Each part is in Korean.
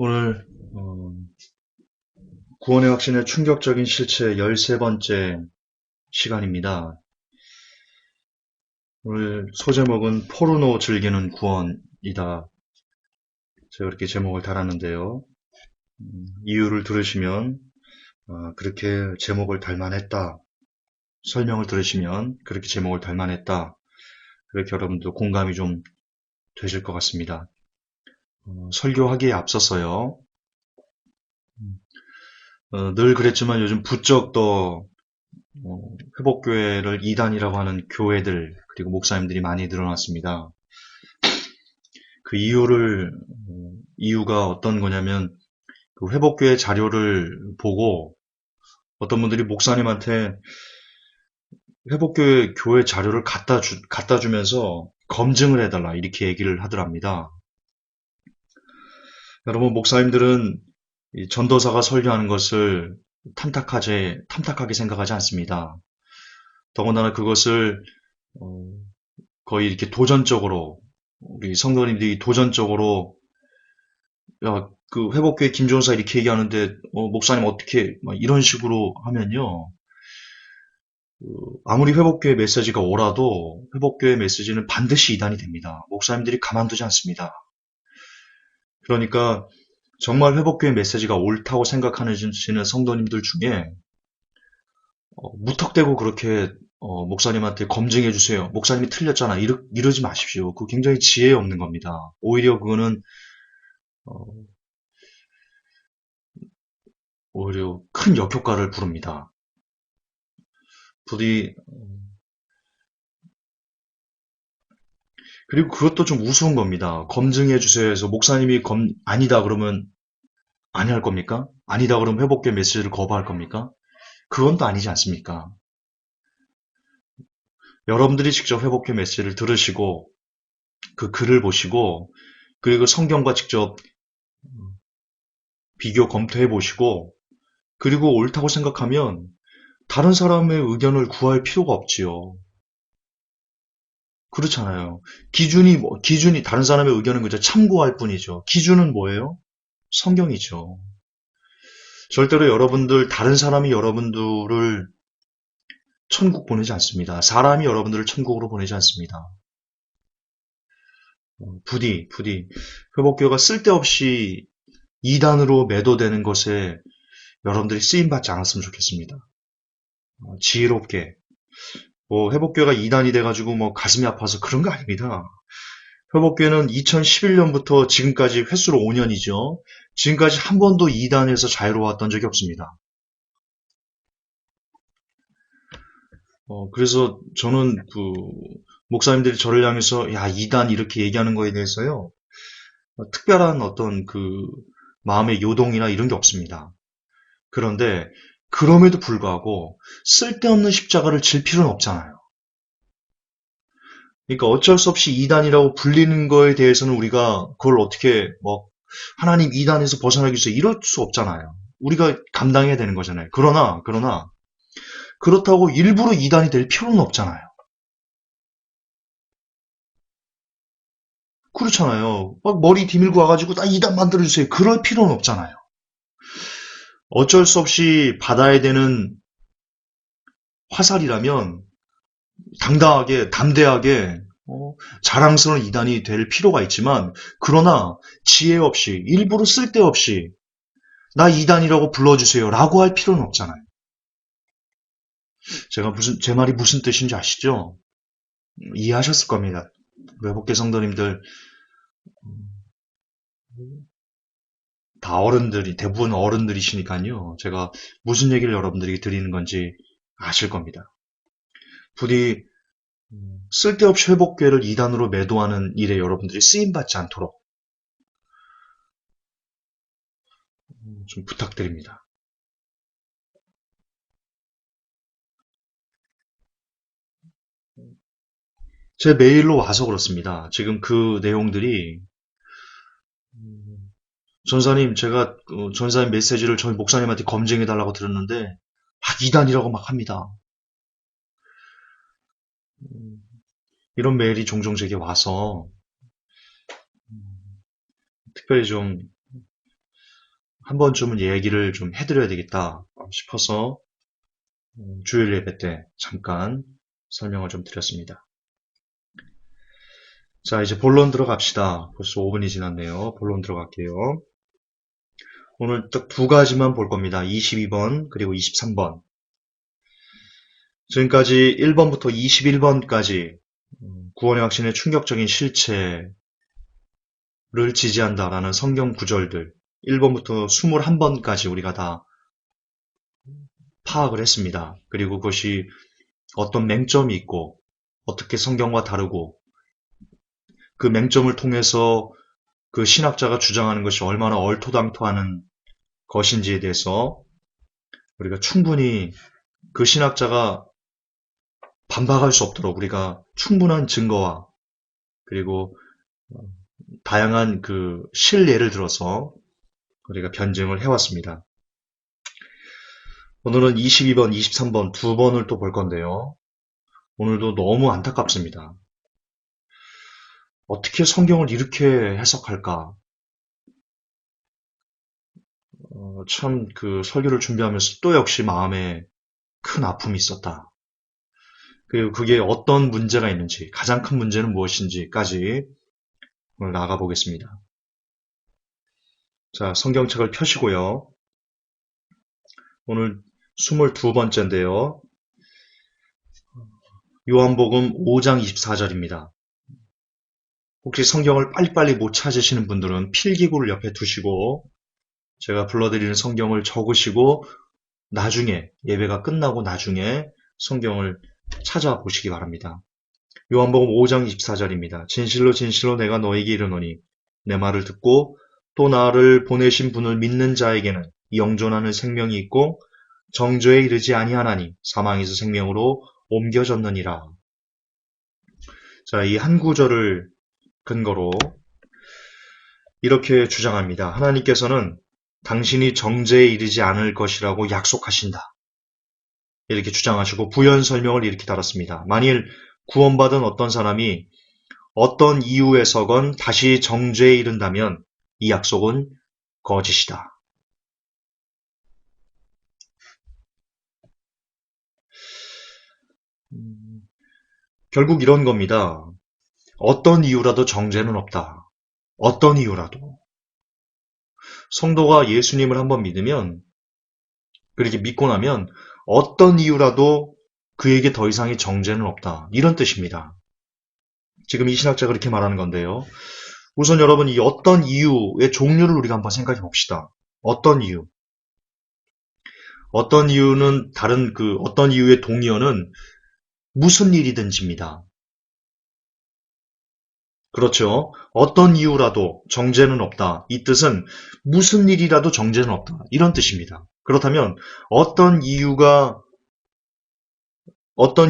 오늘 구원의 확신의 충격적인 실체 13번째 시간입니다. 오늘 소제목은 포르노 즐기는 구원이다. 제가 그렇게 제목을 달았는데요. 이유를 들으시면 그렇게 제목을 달만했다. 설명을 들으시면 그렇게 제목을 달만했다. 그렇게 여러분도 공감이 좀 되실 것 같습니다. 설교하기에 앞서서요. 늘 그랬지만 요즘 부쩍 더 회복교회를 이단이라고 하는 교회들 그리고 목사님들이 많이 늘어났습니다. 그 이유가 어떤 거냐면 그 회복교회 자료를 보고 어떤 분들이 목사님한테 회복교회 교회 자료를 갖다 주면서 검증을 해달라 이렇게 얘기를 하더랍니다. 여러분 목사님들은 이 전도사가 설교하는 것을 탐탁하게 생각하지 않습니다. 더군다나 그것을 어, 거의 이렇게 도전적으로 우리 성도님들이 도전적으로 야, 그 회복교회 김종사 이렇게 얘기하는데 목사님 어떻게 막 이런 식으로 하면요. 아무리 회복교회 메시지가 오라도 회복교회 메시지는 반드시 이단이 됩니다. 목사님들이 가만두지 않습니다. 그러니까 정말 회복교회 메시지가 옳다고 생각하는 성도님들 중에 무턱대고 그렇게 목사님한테 검증해 주세요. 목사님이 틀렸잖아. 이러지 마십시오. 그거 굉장히 지혜 없는 겁니다. 오히려 그거는 어, 오히려 큰 역효과를 부릅니다. 부디 그리고 그것도 좀 우스운 겁니다. 검증해 주세요 해서 목사님이 아니다 그러면 아니 할 겁니까? 아니다 그러면 회복계 메시지를 거부할 겁니까? 그건 또 아니지 않습니까? 여러분들이 직접 회복계 메시지를 들으시고 그 글을 보시고 그리고 성경과 직접 비교 검토해 보시고 그리고 옳다고 생각하면 다른 사람의 의견을 구할 필요가 없지요. 그렇잖아요. 기준이 다른 사람의 의견은 그저 참고할 뿐이죠. 기준은 뭐예요? 성경이죠. 절대로 다른 사람이 여러분들을 천국 보내지 않습니다. 사람이 여러분들을 천국으로 보내지 않습니다. 부디, 회복교가 쓸데없이 이단으로 매도되는 것에 여러분들이 쓰임받지 않았으면 좋겠습니다. 지혜롭게. 회복교가 이단이 돼가지고 가슴이 아파서 그런 거 아닙니다. 회복교는 2011년부터 지금까지 횟수로 5년이죠. 지금까지 한 번도 이단에서 자유로웠던 적이 없습니다. 그래서 저는 목사님들이 저를 향해서, 야, 이단 이렇게 얘기하는 거에 대해서요, 특별한 어떤 마음의 요동이나 이런 게 없습니다. 그런데, 그럼에도 불구하고, 쓸데없는 십자가를 질 필요는 없잖아요. 그러니까 어쩔 수 없이 이단이라고 불리는 거에 대해서는 우리가 그걸 어떻게, 하나님 이단에서 벗어나기 위해서 이럴 수 없잖아요. 우리가 감당해야 되는 거잖아요. 그러나, 그렇다고 일부러 이단이 될 필요는 없잖아요. 그렇잖아요. 막 머리 디밀고 와가지고 나 이단 만들어주세요. 그럴 필요는 없잖아요. 어쩔 수 없이 받아야 되는 화살이라면 당당하게, 담대하게, 자랑스러운 이단이 될 필요가 있지만, 그러나 지혜 없이, 일부러 쓸데없이, 나 이단이라고 불러주세요. 라고 할 필요는 없잖아요. 제 말이 무슨 뜻인지 아시죠? 이해하셨을 겁니다. 외국계 성도님들, 대부분 어른들이시니까요. 제가 무슨 얘기를 여러분들에게 드리는 건지 아실 겁니다. 부디 쓸데없이 회복계를 이단으로 매도하는 일에 여러분들이 쓰임받지 않도록 좀 부탁드립니다. 제 메일로 와서 그렇습니다. 지금 그 내용들이 전사님 제가 전사님 메시지를 저희 목사님한테 검증해달라고 들었는데 이단이라고 막 합니다. 이런 메일이 종종 제게 와서 특별히 좀 한 번쯤은 얘기를 좀 해드려야 되겠다 싶어서 주일 예배 때 잠깐 설명을 좀 드렸습니다. 자, 이제 본론 들어갑시다. 벌써 5분이 지났네요. 본론 들어갈게요. 오늘 딱 두 가지만 볼 겁니다. 22번 그리고 23번. 지금까지 1번부터 21번까지 구원의 확신의 충격적인 실체를 지지한다라는 성경 구절들 1번부터 21번까지 우리가 다 파악을 했습니다. 그리고 그것이 어떤 맹점이 있고 어떻게 성경과 다르고 그 맹점을 통해서 그 신학자가 주장하는 것이 얼마나 얼토당토하는 것인지에 대해서 우리가 충분히 그 신학자가 반박할 수 없도록 우리가 충분한 증거와 그리고 다양한 그 실예를 들어서 우리가 변증을 해왔습니다. 오늘은 22번, 23번 두 번을 또 볼 건데요. 오늘도 너무 안타깝습니다. 어떻게 성경을 이렇게 해석할까? 참 그 설교를 준비하면서 또 역시 마음에 큰 아픔이 있었다. 그리고 그게 어떤 문제가 있는지, 가장 큰 문제는 무엇인지까지 오늘 나가 보겠습니다. 자, 성경책을 펴시고요. 오늘 22번째인데요. 요한복음 5장 24절입니다. 혹시 성경을 빨리빨리 못 찾으시는 분들은 필기구를 옆에 두시고 제가 불러드리는 성경을 적으시고 나중에 예배가 끝나고 나중에 성경을 찾아보시기 바랍니다. 요한복음 5장 24절입니다. 진실로 진실로 내가 너에게 이르노니 내 말을 듣고 또 나를 보내신 분을 믿는 자에게는 영존하는 생명이 있고 정죄에 이르지 아니하나니 사망에서 생명으로 옮겨졌느니라. 자, 이 한 구절을 근거로 이렇게 주장합니다. 하나님께서는 당신이 정죄에 이르지 않을 것이라고 약속하신다. 이렇게 주장하시고 부연 설명을 이렇게 달았습니다. 만일 구원받은 어떤 사람이 어떤 이유에서건 다시 정죄에 이른다면 이 약속은 거짓이다. 결국 이런 겁니다. 어떤 이유라도 정죄는 없다. 어떤 이유라도. 성도가 예수님을 한번 믿으면, 그렇게 믿고 나면 어떤 이유라도 그에게 더 이상의 정죄는 없다. 이런 뜻입니다. 지금 이 신학자가 그렇게 말하는 건데요. 우선 여러분 이 어떤 이유의 종류를 우리가 한번 생각해 봅시다. 어떤 이유. 어떤 이유는 다른 그 어떤 이유의 동의어는 무슨 일이든지입니다. 그렇죠. 어떤 이유라도 정죄는 없다. 이 뜻은 무슨 일이라도 정죄는 없다. 이런 뜻입니다. 그렇다면 어떤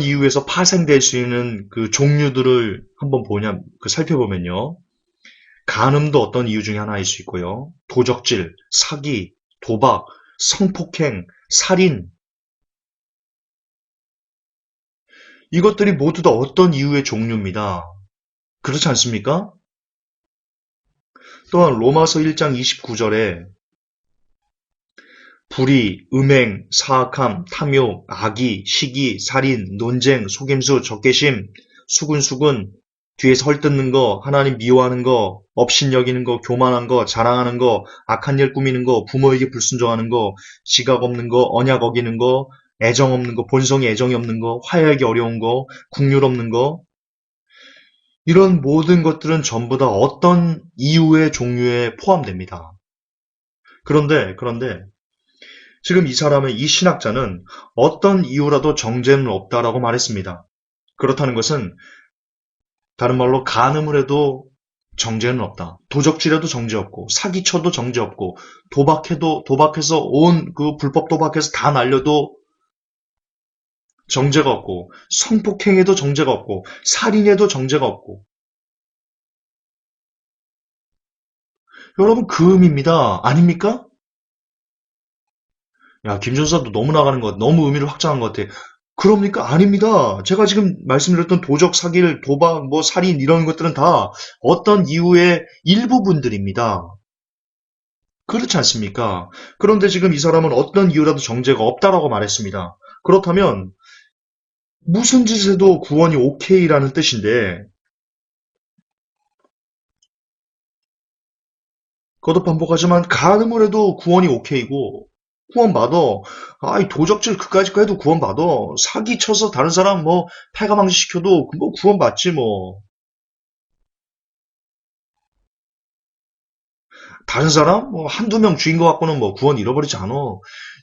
이유에서 파생될 수 있는 그 종류들을 한번 살펴보면요. 간음도 어떤 이유 중에 하나일 수 있고요. 도적질, 사기, 도박, 성폭행, 살인. 이것들이 모두 다 어떤 이유의 종류입니다. 그렇지 않습니까? 또한 로마서 1장 29절에 불의, 음행, 사악함, 탐욕, 악의, 시기, 살인, 논쟁, 속임수, 적개심, 수근수근, 뒤에서 헐뜯는 거, 하나님 미워하는 거, 업신여기는 거, 교만한 거, 자랑하는 거, 악한 일 꾸미는 거, 부모에게 불순종하는 거, 지각 없는 거, 언약 어기는 거, 애정 없는 거, 본성에 애정이 없는 거, 화해하기 어려운 거, 국률 없는 거, 이런 모든 것들은 전부 다 어떤 이유의 종류에 포함됩니다. 그런데 지금 이 신학자는 어떤 이유라도 정죄는 없다라고 말했습니다. 그렇다는 것은 다른 말로 간음을 해도 정죄는 없다. 도적질해도 정죄 없고 사기쳐도 정죄 없고 도박해서 온 그 불법 도박해서 다 날려도 정죄가 없고 성폭행에도 정죄가 없고 살인에도 정죄가 없고 여러분 그 의미입니다. 아닙니까? 야, 김준사도 너무 나가는 것 같아. 너무 의미를 확장한 것 같아. 그럽니까? 아닙니다. 제가 지금 말씀드렸던 도적, 사기, 도박, 살인 이런 것들은 다 어떤 이유의 일부분들입니다. 그렇지 않습니까? 그런데 지금 이 사람은 어떤 이유라도 정죄가 없다라고 말했습니다. 그렇다면 무슨 짓을 해도 구원이 오케이라는 뜻인데 거듭 반복하지만 간음을 해도 구원이 오케이고 구원받아. 아이 도적질 그까짓 거 해도 구원받아. 사기 쳐서 다른 사람 뭐 패가망신 시켜도 뭐 구원받지 뭐. 다른 사람 뭐 한두 명 주인 것 갖고는 뭐 구원 잃어버리지 않아.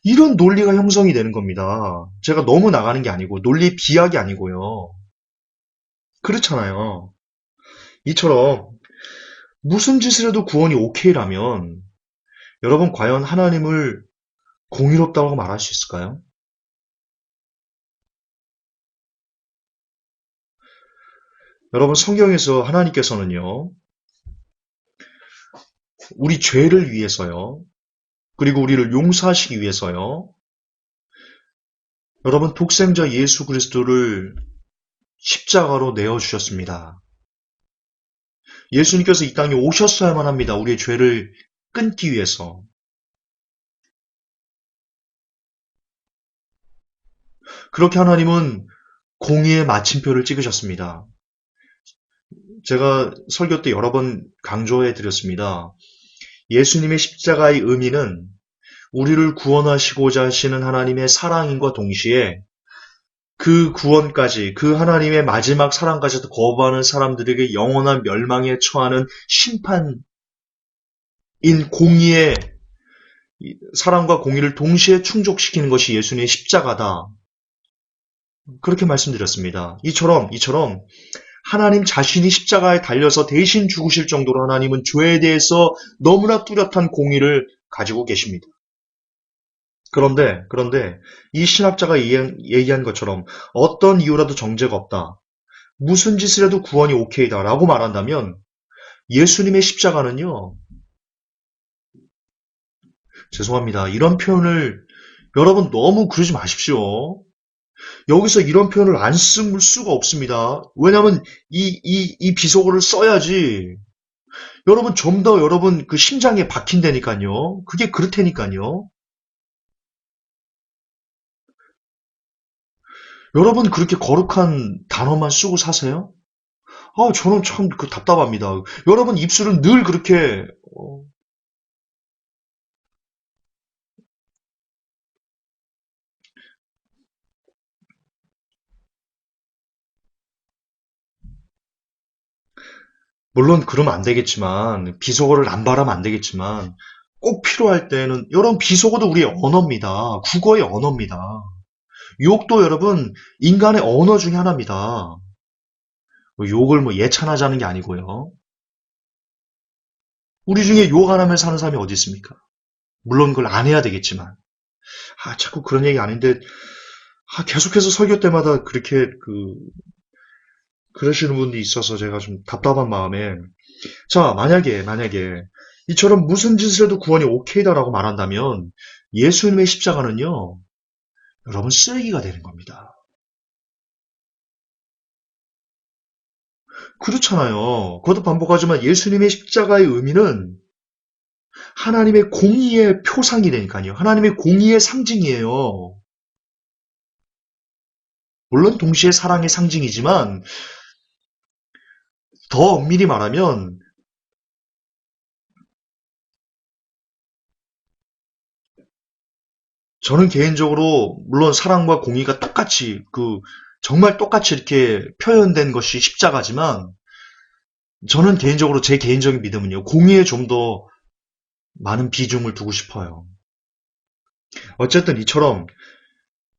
이런 논리가 형성이 되는 겁니다. 제가 너무 나가는 게 아니고 논리 비약이 아니고요. 그렇잖아요. 이처럼 무슨 짓을 해도 구원이 오케이라면 여러분 과연 하나님을 공의롭다고 말할 수 있을까요? 여러분 성경에서 하나님께서는요. 우리 죄를 위해서요. 그리고 우리를 용서하시기 위해서요. 여러분 독생자 예수 그리스도를 십자가로 내어주셨습니다. 예수님께서 이 땅에 오셨어야만 합니다. 우리의 죄를 끊기 위해서. 그렇게 하나님은 공의의 마침표를 찍으셨습니다. 제가 설교 때 여러 번 강조해 드렸습니다. 예수님의 십자가의 의미는 우리를 구원하시고자 하시는 하나님의 사랑인과 동시에 그 구원까지, 그 하나님의 마지막 사랑까지도 거부하는 사람들에게 영원한 멸망에 처하는 심판인 공의의 사랑과 공의를 동시에 충족시키는 것이 예수님의 십자가다. 그렇게 말씀드렸습니다. 이처럼 하나님 자신이 십자가에 달려서 대신 죽으실 정도로 하나님은 죄에 대해서 너무나 뚜렷한 공의를 가지고 계십니다. 그런데 이 신학자가 얘기한 것처럼 어떤 이유라도 정죄가 없다. 무슨 짓을 해도 구원이 오케이다 라고 말한다면 예수님의 십자가는요. 죄송합니다. 이런 표현을 여러분 너무 그러지 마십시오. 여기서 이런 표현을 안 쓸 수가 없습니다. 왜냐하면 이 비속어를 써야지. 여러분 좀 더 여러분 그 심장에 박힌다니까요. 그게 그렇다니까요. 여러분 그렇게 거룩한 단어만 쓰고 사세요? 저는 참 그 답답합니다. 여러분 입술은 늘 그렇게 물론 그러면 안 되겠지만 비속어를 남발하면 안 되겠지만 꼭 필요할 때는 여러분 비속어도 우리의 언어입니다. 국어의 언어입니다. 욕도 여러분 인간의 언어 중에 하나입니다. 욕을 뭐 예찬하자는 게 아니고요. 우리 중에 욕 안 하면 사는 사람이 어디 있습니까? 물론 그걸 안 해야 되겠지만. 자꾸 그런 얘기 아닌데, 계속해서 설교 때마다 그렇게 그러시는 분이 있어서 제가 좀 답답한 마음에. 자, 만약에, 이처럼 무슨 짓을 해도 구원이 오케이다라고 말한다면, 예수님의 십자가는요, 여러분 쓰레기가 되는 겁니다. 그렇잖아요. 그것도 반복하지만 예수님의 십자가의 의미는 하나님의 공의의 표상이라니까요. 하나님의 공의의 상징이에요. 물론 동시에 사랑의 상징이지만 더 엄밀히 말하면 저는 개인적으로 물론 사랑과 공의가 똑같이 정말 똑같이 이렇게 표현된 것이 십자가지만 저는 개인적으로 제 개인적인 믿음은요. 공의에 좀 더 많은 비중을 두고 싶어요. 어쨌든 이처럼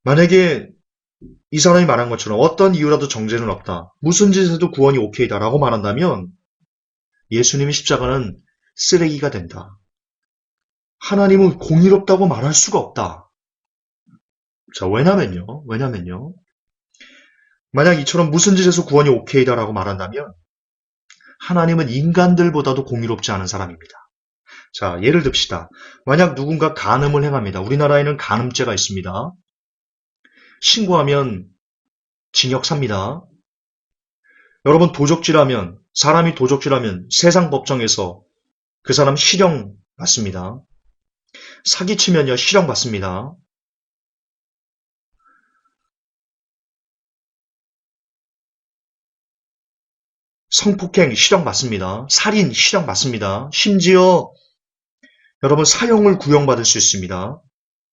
만약에 이 사람이 말한 것처럼 어떤 이유라도 정죄는 없다. 무슨 짓에도 구원이 오케이다라고 말한다면 예수님의 십자가는 쓰레기가 된다. 하나님은 공의롭다고 말할 수가 없다. 자, 왜냐면요. 만약 이처럼 무슨 짓에서 구원이 오케이다라고 말한다면 하나님은 인간들보다도 공의롭지 않은 사람입니다. 자, 예를 듭시다. 만약 누군가 간음을 행합니다. 우리나라에는 간음죄가 있습니다. 신고하면 징역 삽니다. 여러분 사람이 도적질하면 세상 법정에서 그 사람 실형 맞습니다. 사기치면요, 실형받습니다. 성폭행 실형받습니다. 살인 실형받습니다. 심지어 여러분 사형을 구형받을 수 있습니다.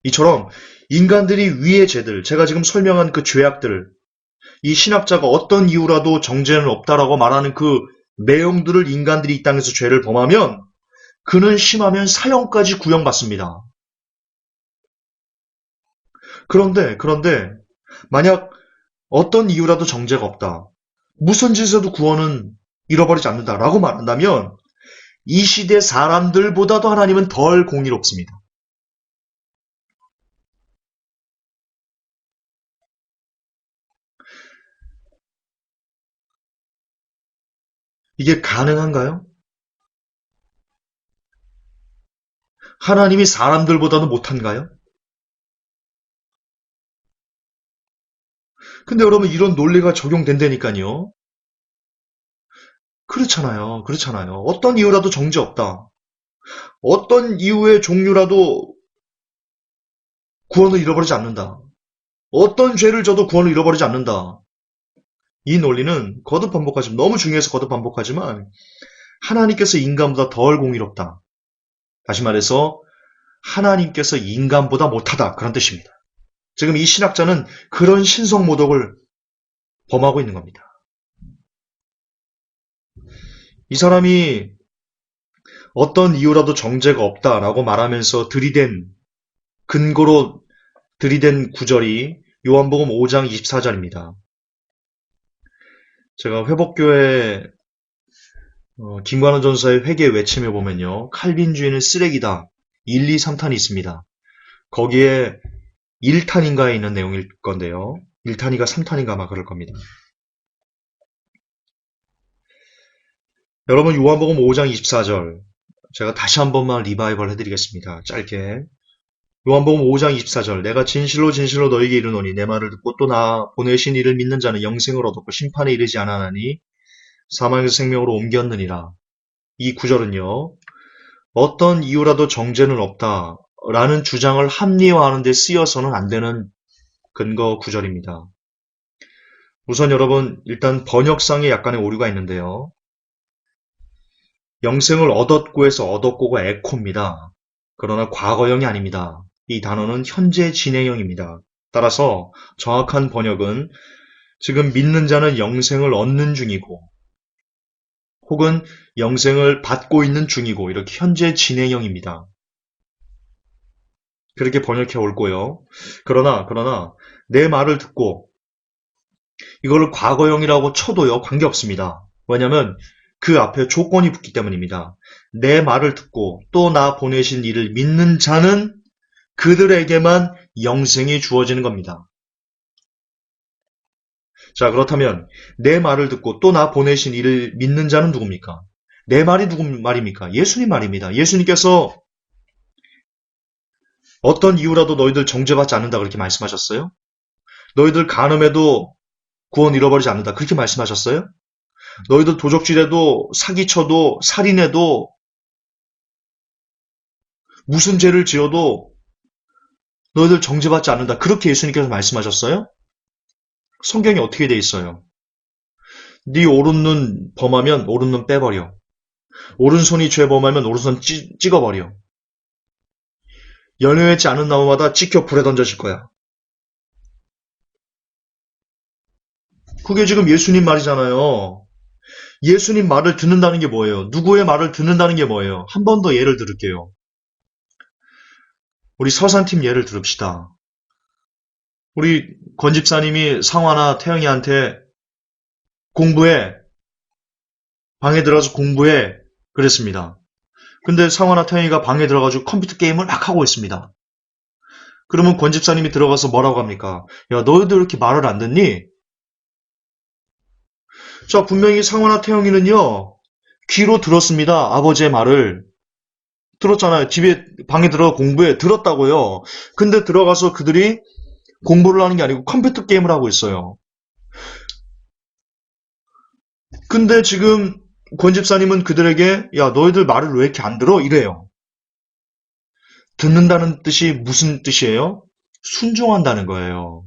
이처럼 인간들이 위의 죄들, 제가 지금 설명한 그 죄악들, 이 신학자가 어떤 이유라도 정죄는 없다라고 말하는 그 내용들을 인간들이 이 땅에서 죄를 범하면 그는 심하면 사형까지 구형받습니다. 그런데 만약 어떤 이유라도 정죄가 없다. 무슨 짓에도 구원은 잃어버리지 않는다라고 말한다면 이 시대 사람들보다도 하나님은 덜 공의롭습니다. 이게 가능한가요? 하나님이 사람들보다도 못한가요? 근데 여러분 이런 논리가 적용된다니까요. 그렇잖아요. 어떤 이유라도 정죄 없다. 어떤 이유의 종류라도 구원을 잃어버리지 않는다. 어떤 죄를 져도 구원을 잃어버리지 않는다. 이 논리는 거듭 반복하지만 너무 중요해서 거듭 반복하지만 하나님께서 인간보다 덜 공의롭다. 다시 말해서 하나님께서 인간보다 못하다. 그런 뜻입니다. 지금 이 신학자는 그런 신성 모독을 범하고 있는 겁니다. 이 사람이 어떤 이유라도 정죄가 없다라고 말하면서 근거로 들이댄 구절이 요한복음 5장 24절입니다. 제가 회복교회 김관원 전사의 회개 외침에 보면요. 칼빈주의는 쓰레기다. 1, 2, 3탄이 있습니다. 거기에 1탄인가에 있는 내용일 건데요. 1탄이가 3탄인가 아마 그럴 겁니다. 여러분 요한복음 5장 24절 제가 다시 한 번만 리바이벌 해드리겠습니다. 짧게. 요한복음 5장 24절 내가 진실로 진실로 너에게 이르노니 내 말을 듣고 또 나 보내신 이를 믿는 자는 영생을 얻었고 심판에 이르지 않았나니 사망에서 생명으로 옮겼느니라. 이 구절은요. 어떤 이유라도 정죄는 없다라는 주장을 합리화하는 데 쓰여서는 안 되는 근거 구절입니다. 우선 여러분 일단 번역상에 약간의 오류가 있는데요. 영생을 얻었고에서 얻었고가 에코입니다. 그러나 과거형이 아닙니다. 이 단어는 현재 진행형입니다. 따라서 정확한 번역은 지금 믿는 자는 영생을 얻는 중이고 혹은 영생을 받고 있는 중이고 이렇게 현재 진행형입니다. 그렇게 번역해 올고요. 그러나 내 말을 듣고 이거를 과거형이라고 쳐도요. 관계없습니다. 왜냐하면 그 앞에 조건이 붙기 때문입니다. 내 말을 듣고 또 나 보내신 이를 믿는 자는 그들에게만 영생이 주어지는 겁니다. 자, 그렇다면 내 말을 듣고 또 나 보내신 이를 믿는 자는 누굽니까? 내 말이 누구 말입니까? 예수님 말입니다. 예수님께서 어떤 이유라도 너희들 정죄받지 않는다 그렇게 말씀하셨어요? 너희들 간음해도 구원 잃어버리지 않는다 그렇게 말씀하셨어요? 너희들 도적질해도 사기쳐도 살인해도 무슨 죄를 지어도 너희들 정죄받지 않는다 그렇게 예수님께서 말씀하셨어요? 성경이 어떻게 돼 있어요? 네 오른눈 범하면 오른눈 빼버려. 오른손이 죄 범하면 오른손 찍어버려. 연회했지 않은 나무마다 찍혀 불에 던져질 거야. 그게 지금 예수님 말이잖아요. 예수님 말을 듣는다는 게 뭐예요? 누구의 말을 듣는다는 게 뭐예요? 한 번 더 예를 들을게요. 우리 서산팀 예를 들읍시다. 우리 권 집사님이 상화나 태영이한테 공부해. 방에 들어가서 공부해. 그랬습니다. 근데 상화나 태영이가 방에 들어가지고 컴퓨터 게임을 막 하고 있습니다. 그러면 권 집사님이 들어가서 뭐라고 합니까? 야, 너희들 이렇게 말을 안 듣니? 자, 분명히 상화나 태영이는요, 귀로 들었습니다. 아버지의 말을. 들었잖아요. 집에, 방에 들어가 공부해. 들었다고요. 근데 들어가서 그들이 공부를 하는 게 아니고 컴퓨터 게임을 하고 있어요. 근데 지금 권 집사님은 그들에게 야 너희들 말을 왜 이렇게 안 들어? 이래요. 듣는다는 뜻이 무슨 뜻이에요? 순종한다는 거예요.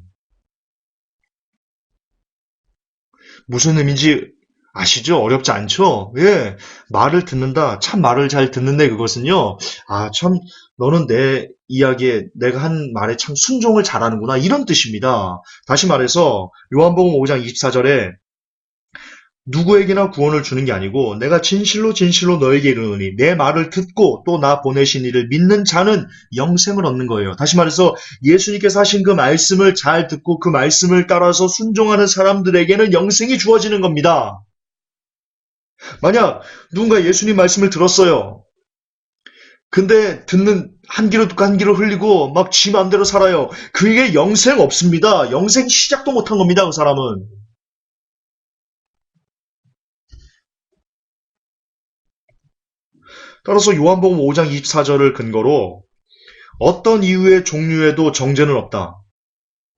무슨 의미인지 아시죠? 어렵지 않죠? 예. 말을 듣는다. 참 말을 잘 듣는데 그것은요. 아, 참 너는 내 이야기에 내가 한 말에 참 순종을 잘하는구나. 이런 뜻입니다. 다시 말해서 요한복음 5장 24절에 누구에게나 구원을 주는 게 아니고 내가 진실로 진실로 너에게 이르노니 내 말을 듣고 또 나 보내신 이를 믿는 자는 영생을 얻는 거예요. 다시 말해서 예수님께서 하신 그 말씀을 잘 듣고 그 말씀을 따라서 순종하는 사람들에게는 영생이 주어지는 겁니다. 만약 누군가 예수님 말씀을 들었어요. 근데 듣는 한 귀로 듣고 한 귀로 흘리고 막 지 마음대로 살아요. 그게 영생 없습니다. 영생 시작도 못한 겁니다. 그 사람은. 따라서 요한복음 5장 24절을 근거로 어떤 이유의 종류에도 정죄는 없다.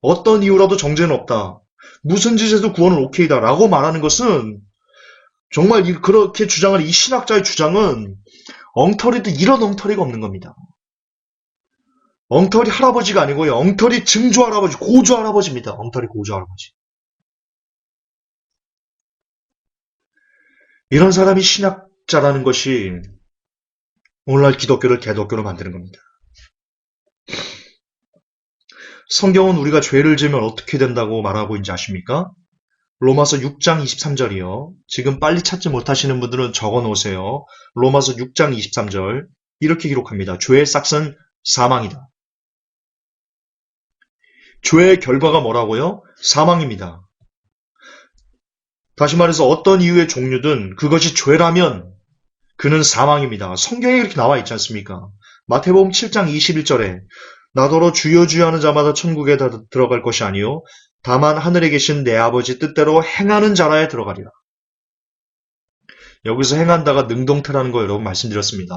어떤 이유라도 정죄는 없다. 무슨 짓에도 구원은 오케이다. 라고 말하는 것은 정말 그렇게 주장하는 이 신학자의 주장은 엉터리도 이런 엉터리가 없는 겁니다. 엉터리 할아버지가 아니고요. 엉터리 증조 할아버지, 고조 할아버지입니다. 엉터리 고조 할아버지. 이런 사람이 신학자라는 것이 오늘날 기독교를 개독교로 만드는 겁니다. 성경은 우리가 죄를 지으면 어떻게 된다고 말하고 있는지 아십니까? 로마서 6장 23절이요. 지금 빨리 찾지 못하시는 분들은 적어 놓으세요. 로마서 6장 23절. 이렇게 기록합니다. 죄의 싹은 사망이다. 죄의 결과가 뭐라고요? 사망입니다. 다시 말해서 어떤 이유의 종류든 그것이 죄라면 그는 사망입니다. 성경에 이렇게 나와 있지 않습니까? 마태복음 7장 21절에 나더러 주여 주여 하는 자마다 천국에 들어갈 것이 아니요 다만 하늘에 계신 내 아버지 뜻대로 행하는 자라에 들어가리라. 여기서 행한다가 능동태라는 거 여러분 말씀드렸습니다.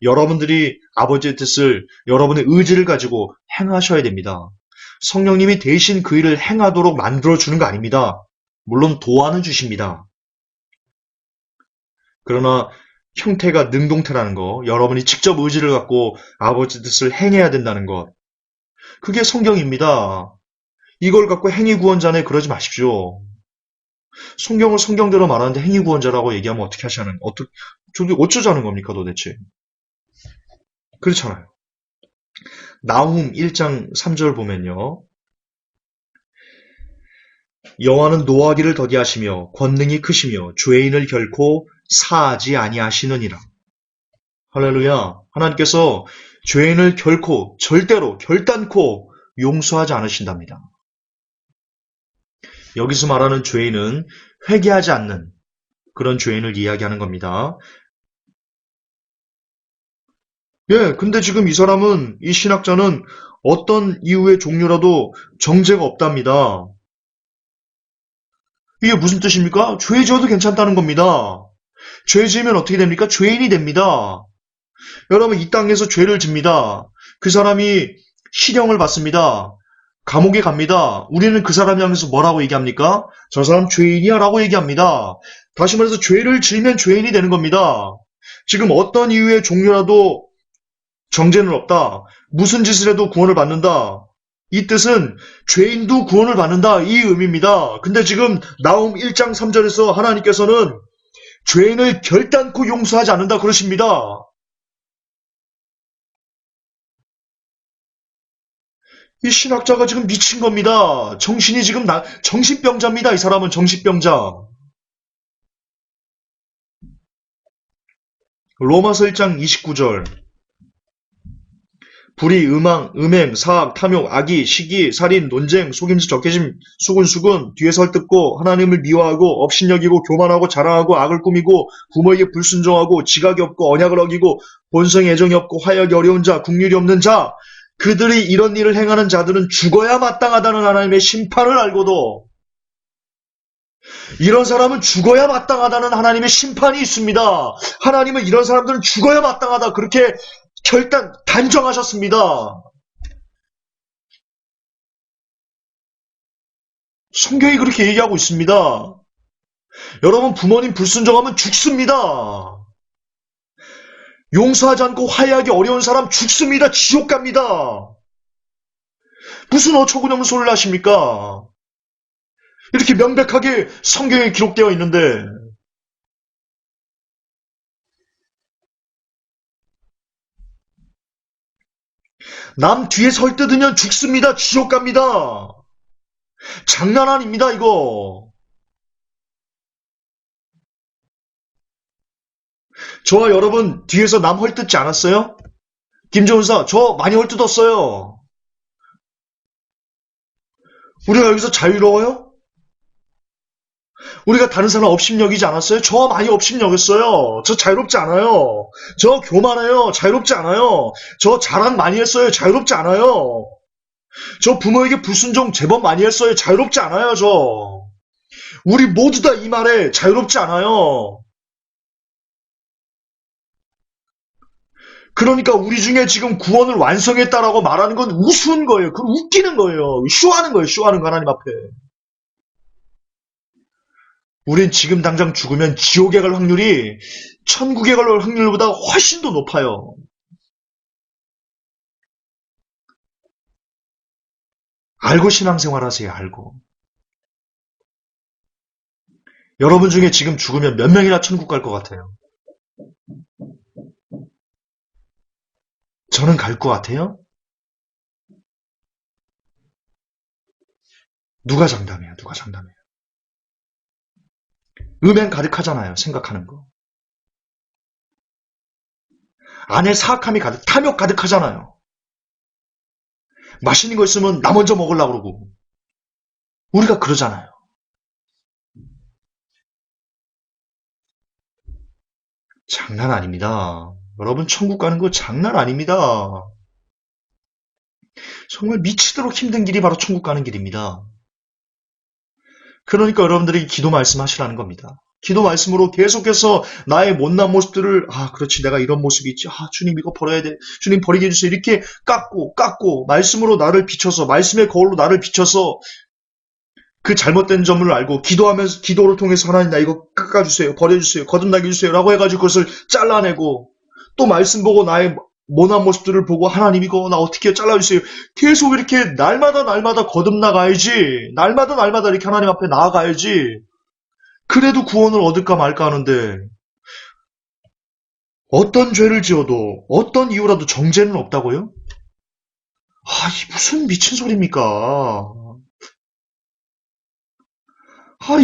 여러분들이 아버지의 뜻을 여러분의 의지를 가지고 행하셔야 됩니다. 성령님이 대신 그 일을 행하도록 만들어주는 거 아닙니다. 물론 도와는 주십니다. 그러나 형태가 능동태라는 거, 여러분이 직접 의지를 갖고 아버지 뜻을 행해야 된다는 것, 그게 성경입니다. 이걸 갖고 행위구원자네 그러지 마십시오. 성경을 성경대로 말하는데 행위구원자라고 얘기하면 어떻게 하시는, 저기 어쩌자는 겁니까 도대체? 그렇잖아요. 나훔 1장 3절 보면요. 여호와는 노하기를 더디하시며 권능이 크시며 죄인을 결코 사하지 아니하시느니라. 할렐루야. 하나님께서 죄인을 결코 절대로 결단코 용서하지 않으신답니다. 여기서 말하는 죄인은 회개하지 않는 그런 죄인을 이야기하는 겁니다. 예, 근데 지금 이 사람은, 이 신학자는 어떤 이유의 종류라도 정죄가 없답니다. 이게 무슨 뜻입니까? 죄 지어도 괜찮다는 겁니다. 죄 지으면 어떻게 됩니까? 죄인이 됩니다. 여러분, 이 땅에서 죄를 집니다. 그 사람이 실형을 받습니다. 감옥에 갑니다. 우리는 그 사람 향해서 뭐라고 얘기합니까? 저 사람 죄인이야 라고 얘기합니다. 다시 말해서 죄를 지으면 죄인이 되는 겁니다. 지금 어떤 이유의 종류라도 정죄는 없다. 무슨 짓을 해도 구원을 받는다. 이 뜻은 죄인도 구원을 받는다. 이 의미입니다. 근데 지금 나훔 1장 3절에서 하나님께서는 죄인을 결단코 용서하지 않는다 그러십니다. 이 신학자가 지금 미친 겁니다. 정신이 지금 정신병자입니다. 이 사람은 정신병자. 로마서 1장 29절. 불의, 음앙, 음행, 사악, 탐욕, 악의, 시기, 살인, 논쟁, 속임수, 적개심, 수군수군, 뒤에 설득고 하나님을 미워하고 업신여기고 교만하고 자랑하고 악을 꾸미고 부모에게 불순종하고 지각이 없고 언약을 어기고 본성에 애정이 없고 화약이 어려운 자, 국률이 없는 자, 그들이 이런 일을 행하는 자들은 죽어야 마땅하다는 하나님의 심판을 알고도 이런 사람은 죽어야 마땅하다는 하나님의 심판이 있습니다. 하나님은 이런 사람들은 죽어야 마땅하다 그렇게 단정하셨습니다. 성경이 그렇게 얘기하고 있습니다. 여러분 부모님 불순종하면 죽습니다. 용서하지 않고 화해하기 어려운 사람 죽습니다. 지옥 갑니다. 무슨 어처구니없는 소리를 하십니까? 이렇게 명백하게 성경에 기록되어 있는데 남 뒤에 설 뜯으면 죽습니다. 지옥 갑니다. 장난 아닙니다, 이거. 저와 여러분 뒤에서 남 헐뜯지 않았어요? 김종사, 저 많이 헐뜯었어요. 우리가 여기서 자유로워요? 우리가 다른 사람 업신여기지 않았어요? 저 많이 업신여겼어요. 저 자유롭지 않아요. 저 교만해요. 자유롭지 않아요. 저 자랑 많이 했어요. 자유롭지 않아요. 저 부모에게 불순종 제법 많이 했어요. 자유롭지 않아요, 저. 우리 모두 다 이 말에 자유롭지 않아요. 그러니까 우리 중에 지금 구원을 완성했다라고 말하는 건 우스운 거예요. 그건 웃기는 거예요. 쇼하는 거예요. 쇼하는 거 하나님 앞에. 우린 지금 당장 죽으면 지옥에 갈 확률이 천국에 갈 확률보다 훨씬 더 높아요. 알고 신앙생활 하세요. 알고. 여러분 중에 지금 죽으면 몇 명이나 천국 갈 것 같아요? 저는 갈 것 같아요? 누가 장담해요? 누가 장담해요? 음행 가득하잖아요. 생각하는 거. 안에 사악함이 가득, 탐욕 가득하잖아요. 맛있는 거 있으면 나 먼저 먹으려고 그러고. 우리가 그러잖아요. 장난 아닙니다. 여러분 천국 가는 거 장난 아닙니다. 정말 미치도록 힘든 길이 바로 천국 가는 길입니다. 그러니까 여러분들이 기도 말씀하시라는 겁니다. 기도 말씀으로 계속해서 나의 못난 모습들을 그렇지 내가 이런 모습이 있지. 주님 이거 버려야 돼. 주님 버리게 해주세요. 이렇게 깎고 말씀으로 나를 비춰서 말씀의 거울로 나를 비춰서 그 잘못된 점을 알고 기도하면서 기도를 통해서 하나님 나 이거 깎아주세요. 버려주세요. 거듭나게 해주세요. 라고 해가지고 그것을 잘라내고 또 말씀 보고 나의 모난 모습들을 보고 하나님 이거 나 어떻게 잘라주세요. 계속 이렇게 날마다 거듭나가야지. 날마다 이렇게 하나님 앞에 나아가야지. 그래도 구원을 얻을까 말까 하는데 어떤 죄를 지어도 어떤 이유라도 정죄는 없다고요? 이 무슨 미친 소리입니까?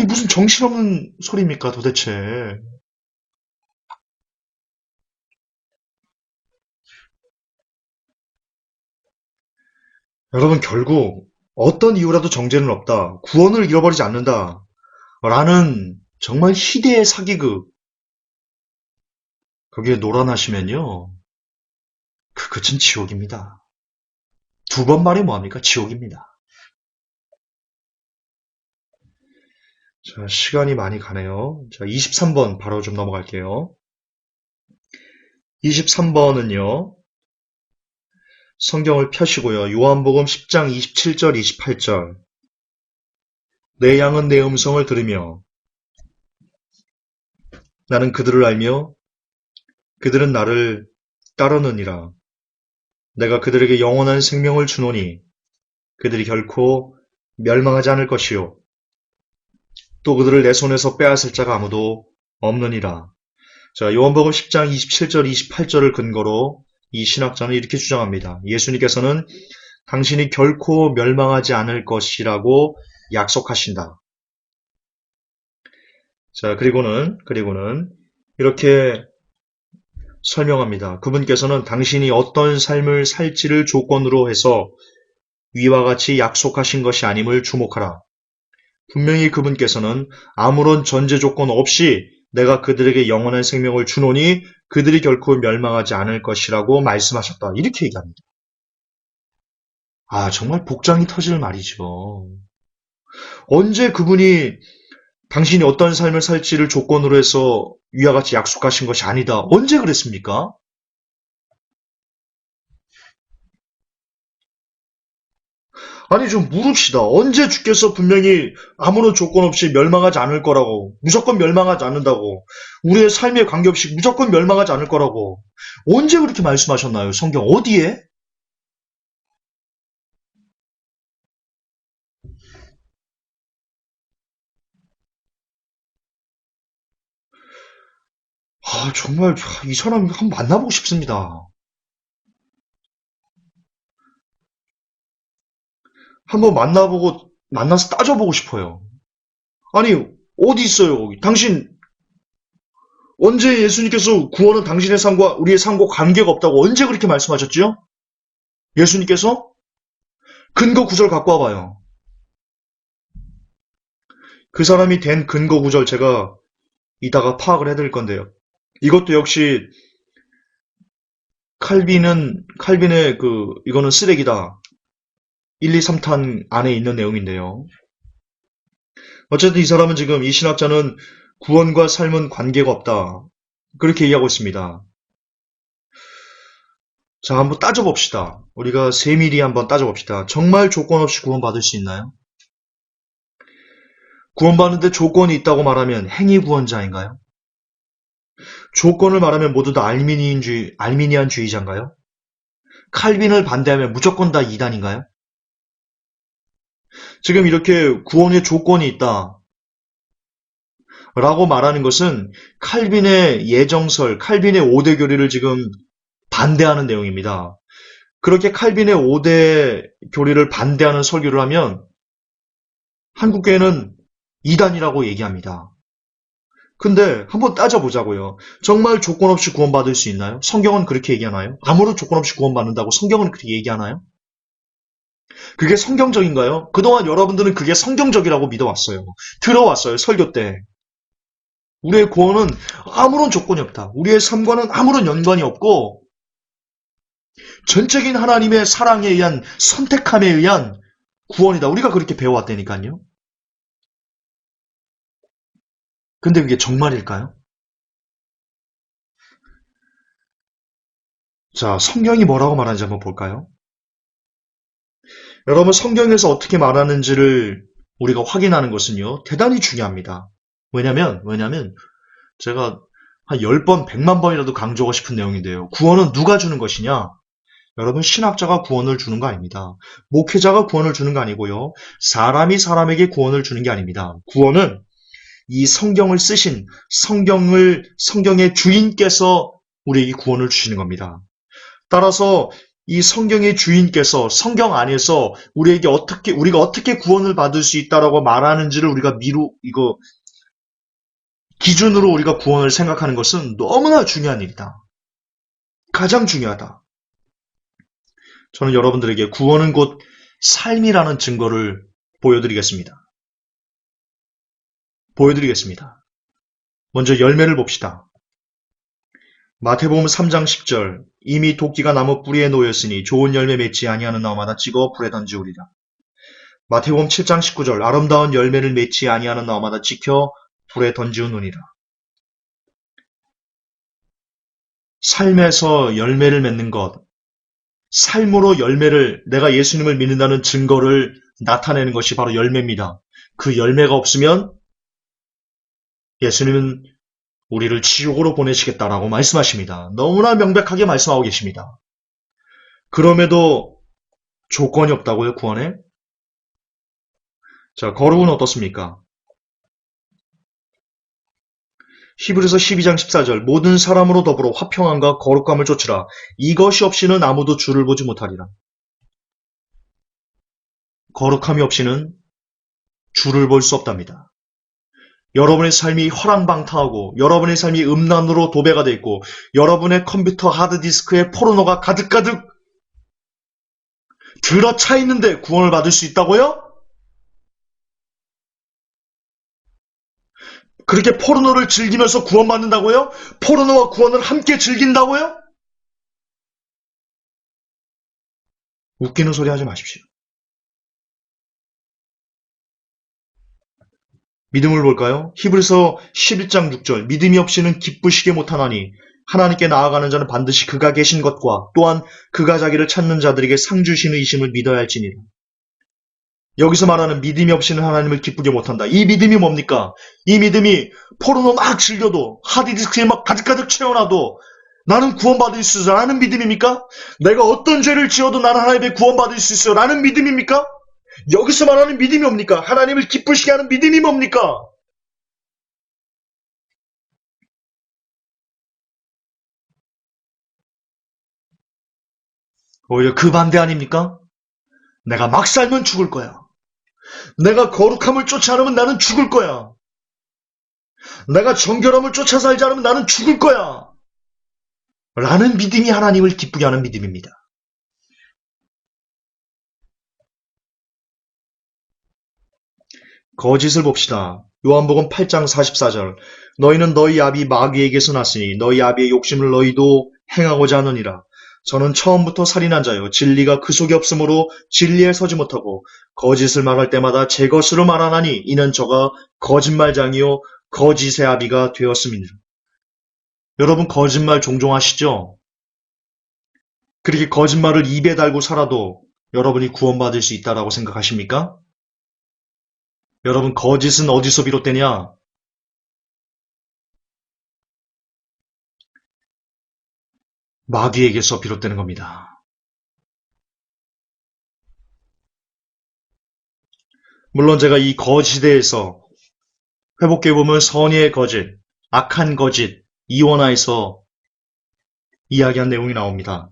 이 무슨 정신없는 소리입니까 도대체. 여러분 결국 어떤 이유라도 정죄는 없다. 구원을 잃어버리지 않는다. 라는 정말 희대의 사기극. 거기에 노란하시면요. 그 끝은 지옥입니다. 두 번 말이 뭐합니까? 지옥입니다. 자, 시간이 많이 가네요. 자, 23번 바로 좀 넘어갈게요. 23번은요. 성경을 펴시고요. 요한복음 10장 27절 28절. 내 양은 내 음성을 들으며 나는 그들을 알며 그들은 나를 따르느니라. 내가 그들에게 영원한 생명을 주노니 그들이 결코 멸망하지 않을 것이요 또 그들을 내 손에서 빼앗을 자가 아무도 없느니라. 자, 요한복음 10장 27절 28절을 근거로 이 신학자는 이렇게 주장합니다. 예수님께서는 당신이 결코 멸망하지 않을 것이라고 약속하신다. 자, 그리고는 이렇게 설명합니다. 그분께서는 당신이 어떤 삶을 살지를 조건으로 해서 위와 같이 약속하신 것이 아님을 주목하라. 분명히 그분께서는 아무런 전제 조건 없이 내가 그들에게 영원한 생명을 주노니 그들이 결코 멸망하지 않을 것이라고 말씀하셨다. 이렇게 얘기합니다. 정말 복장이 터질 말이죠. 언제 그분이 당신이 어떤 삶을 살지를 조건으로 해서 위와 같이 약속하신 것이 아니다. 언제 그랬습니까? 아니, 좀 물읍시다. 언제 주께서 분명히 아무런 조건 없이 멸망하지 않을 거라고, 무조건 멸망하지 않는다고, 우리의 삶에 관계없이 무조건 멸망하지 않을 거라고, 언제 그렇게 말씀하셨나요? 성경 어디에? 정말 이 사람 한번 만나보고 싶습니다. 한번 만나서 따져보고 싶어요. 아니, 어디 있어요? 당신, 언제 예수님께서 구원은 당신의 삶과 우리의 삶과 관계가 없다고 언제 그렇게 말씀하셨지요? 예수님께서? 근거 구절 갖고 와봐요. 그 사람이 된 근거 구절 제가 이따가 파악을 해드릴 건데요. 이것도 역시 칼빈의 이거는 쓰레기다. 1, 2, 3탄 안에 있는 내용인데요. 어쨌든 이 사람은 지금 이 신학자는 구원과 삶은 관계가 없다. 그렇게 얘기하고 있습니다. 자, 한번 따져봅시다. 우리가 세밀히 한번 따져봅시다. 정말 조건 없이 구원받을 수 있나요? 구원받는데 조건이 있다고 말하면 행위 구원자인가요? 조건을 말하면 모두 다 알미니안주의자인가요? 칼빈을 반대하면 무조건 다 이단인가요? 지금 이렇게 구원의 조건이 있다. 라고 말하는 것은 칼빈의 예정설, 칼빈의 5대 교리를 지금 반대하는 내용입니다. 그렇게 칼빈의 5대 교리를 반대하는 설교를 하면 한국교회는 이단이라고 얘기합니다. 근데 한번 따져보자고요. 정말 조건 없이 구원받을 수 있나요? 성경은 그렇게 얘기하나요? 아무런 조건 없이 구원받는다고 성경은 그렇게 얘기하나요? 그게 성경적인가요? 그동안 여러분들은 그게 성경적이라고 믿어왔어요. 들어왔어요, 설교 때. 우리의 구원은 아무런 조건이 없다. 우리의 삶과는 아무런 연관이 없고 전적인 하나님의 사랑에 의한 선택함에 의한 구원이다. 우리가 그렇게 배워왔다니까요. 근데 그게 정말일까요? 자, 성경이 뭐라고 말하는지 한번 볼까요? 여러분, 성경에서 어떻게 말하는지를 우리가 확인하는 것은요, 대단히 중요합니다. 왜냐면, 제가 한 10번, 100만 번이라도 강조하고 싶은 내용인데요. 구원은 누가 주는 것이냐? 여러분, 신학자가 구원을 주는 거 아닙니다. 목회자가 구원을 주는 거 아니고요. 사람이 사람에게 구원을 주는 게 아닙니다. 구원은 이 성경을 쓰신 성경의 주인께서 우리에게 구원을 주시는 겁니다. 따라서 이 성경의 주인께서 성경 안에서 우리가 어떻게 구원을 받을 수 있다라고 말하는지를 우리가 기준으로 우리가 구원을 생각하는 것은 너무나 중요한 일이다. 가장 중요하다. 저는 여러분들에게 구원은 곧 삶이라는 증거를 보여드리겠습니다. 먼저 열매를 봅시다. 마태복음 3장 10절 이미 도끼가 나무 뿌리에 놓였으니 좋은 열매 맺지 아니하는 나무마다 찍어 불에 던지우리라. 마태복음 7장 19절 아름다운 열매를 맺지 아니하는 나무마다 찍혀 불에 던지우느니라. 삶에서 열매를 맺는 것, 삶으로 내가 예수님을 믿는다는 증거를 나타내는 것이 바로 열매입니다. 그 열매가 없으면 예수님은 우리를 지옥으로 보내시겠다라고 말씀하십니다. 너무나 명백하게 말씀하고 계십니다. 그럼에도 조건이 없다고요, 구원에? 자, 거룩은 어떻습니까? 히브리서 12장 14절 모든 사람으로 더불어 화평함과 거룩함을 쫓으라. 이것이 없이는 아무도 주를 보지 못하리라. 거룩함이 없이는 주를 볼 수 없답니다. 여러분의 삶이 허랑방탕하고 여러분의 삶이 음란으로 도배가 되어 있고 여러분의 컴퓨터 하드디스크에 포르노가 가득가득 들어차 있는데 구원을 받을 수 있다고요? 그렇게 포르노를 즐기면서 구원받는다고요? 포르노와 구원을 함께 즐긴다고요? 웃기는 소리 하지 마십시오. 믿음을 볼까요? 히브리서 11장 6절 믿음이 없이는 기쁘시게 못하나니 하나님께 나아가는 자는 반드시 그가 계신 것과 또한 그가 자기를 찾는 자들에게 상 주시는 이심을 믿어야 할지니라. 여기서 말하는 믿음이 없이는 하나님을 기쁘게 못한다. 이 믿음이 뭡니까? 이 믿음이 포르노 막 즐겨도 하드디스크에 막 가득가득 채워놔도 나는 구원받을 수 있어 라는 믿음입니까? 내가 어떤 죄를 지어도 나는 하나님의 구원받을 수 있어 라는 믿음입니까? 여기서 말하는 믿음이 뭡니까? 하나님을 기쁘시게 하는 믿음이 뭡니까? 오히려 그 반대 아닙니까? 내가 막 살면 죽을 거야. 내가 거룩함을 쫓지 않으면 나는 죽을 거야. 내가 정결함을 쫓아 살지 않으면 나는 죽을 거야. 라는 믿음이 하나님을 기쁘게 하는 믿음입니다. 거짓을 봅시다. 요한복음 8장 44절. 너희는 너희 아비 마귀에게서 났으니 너희 아비의 욕심을 너희도 행하고자 하느니라. 저는 처음부터 살인한 자요 진리가 그 속에 없으므로 진리에 서지 못하고 거짓을 말할 때마다 제 것으로 말하나니 이는 저가 거짓말장이요 거짓의 아비가 되었음이니라. 여러분 거짓말 종종 하시죠? 그렇게 거짓말을 입에 달고 살아도 여러분이 구원받을 수 있다라고 생각하십니까? 여러분 거짓은 어디서 비롯되냐? 마귀에게서 비롯되는 겁니다. 물론 제가 이 거짓에 대해서 회복해보면 선의의 거짓, 악한 거짓, 이원화해서 이야기한 내용이 나옵니다.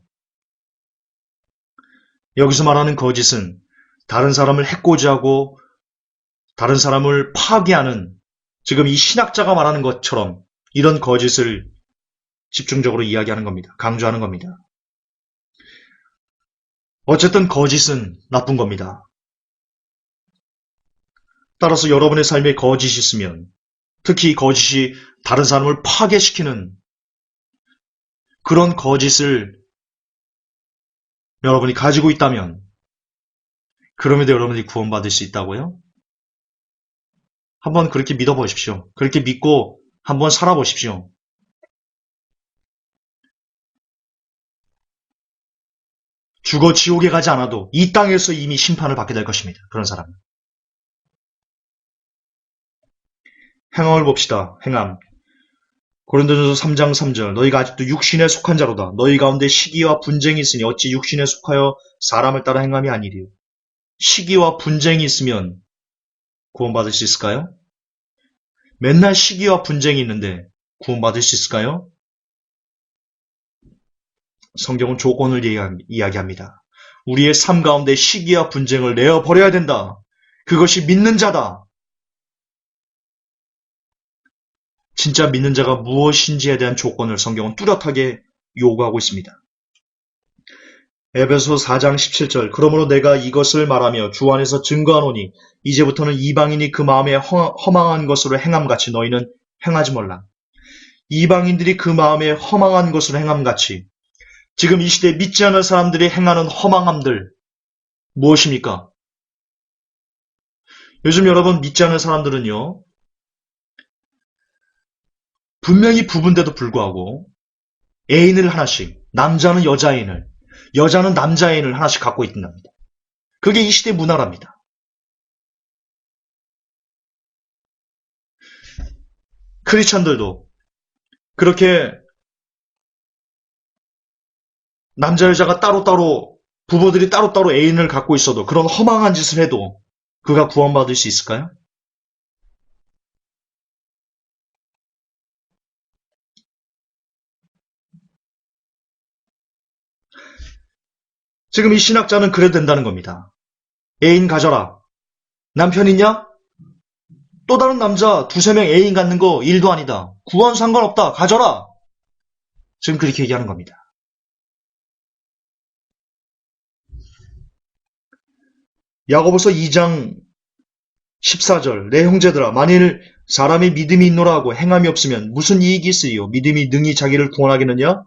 여기서 말하는 거짓은 다른 사람을 해코지하고 다른 사람을 파괴하는 지금 이 신학자가 말하는 것처럼 이런 거짓을 집중적으로 이야기하는 겁니다. 강조하는 겁니다. 어쨌든 거짓은 나쁜 겁니다. 따라서 여러분의 삶에 거짓이 있으면 특히 이 거짓이 다른 사람을 파괴시키는 그런 거짓을 여러분이 가지고 있다면 그럼에도 여러분이 구원받을 수 있다고요? 한번 그렇게 믿어보십시오. 그렇게 믿고 한번 살아보십시오. 죽어 지옥에 가지 않아도 이 땅에서 이미 심판을 받게 될 것입니다. 그런 사람은. 행함을 봅시다. 행함. 고린도전서 3장 3절 너희가 아직도 육신에 속한 자로다. 너희 가운데 시기와 분쟁이 있으니 어찌 육신에 속하여 사람을 따라 행함이 아니리요. 시기와 분쟁이 있으면 구원받을 수 있을까요? 맨날 시기와 분쟁이 있는데 구원받을 수 있을까요? 성경은 조건을 이야기합니다. 우리의 삶 가운데 시기와 분쟁을 내어버려야 된다. 그것이 믿는 자다. 진짜 믿는 자가 무엇인지에 대한 조건을 성경은 뚜렷하게 요구하고 있습니다. 에베소 4장 17절 그러므로 내가 이것을 말하며 주 안에서 증거하노니 이제부터는 이방인이 그 마음에 허망한 것으로 행함같이 너희는 행하지 말라. 이방인들이 그 마음에 허망한 것으로 행함같이 지금 이 시대에 믿지 않는 사람들이 행하는 허망함들 무엇입니까? 요즘 여러분 믿지 않는 사람들은요. 분명히 부부인데도 불구하고 애인을 하나씩 남자는 여자애인을 여자는 남자애인을 하나씩 갖고 있답니다. 그게 이 시대 문화랍니다. 크리스천들도 그렇게 남자 여자가 따로따로 부부들이 따로따로 애인을 갖고 있어도 그런 허망한 짓을 해도 그가 구원받을 수 있을까요? 지금 이 신학자는 그래도 된다는 겁니다. 애인 가져라. 남편 있냐? 또 다른 남자 두세 명 애인 갖는 거 일도 아니다. 구원 상관없다. 가져라. 지금 그렇게 얘기하는 겁니다. 야고보서 2장 14절 내 형제들아 만일 사람이 믿음이 있노라 하고 행함이 없으면 무슨 이익이 있으리요? 믿음이 능히 자기를 구원하겠느냐?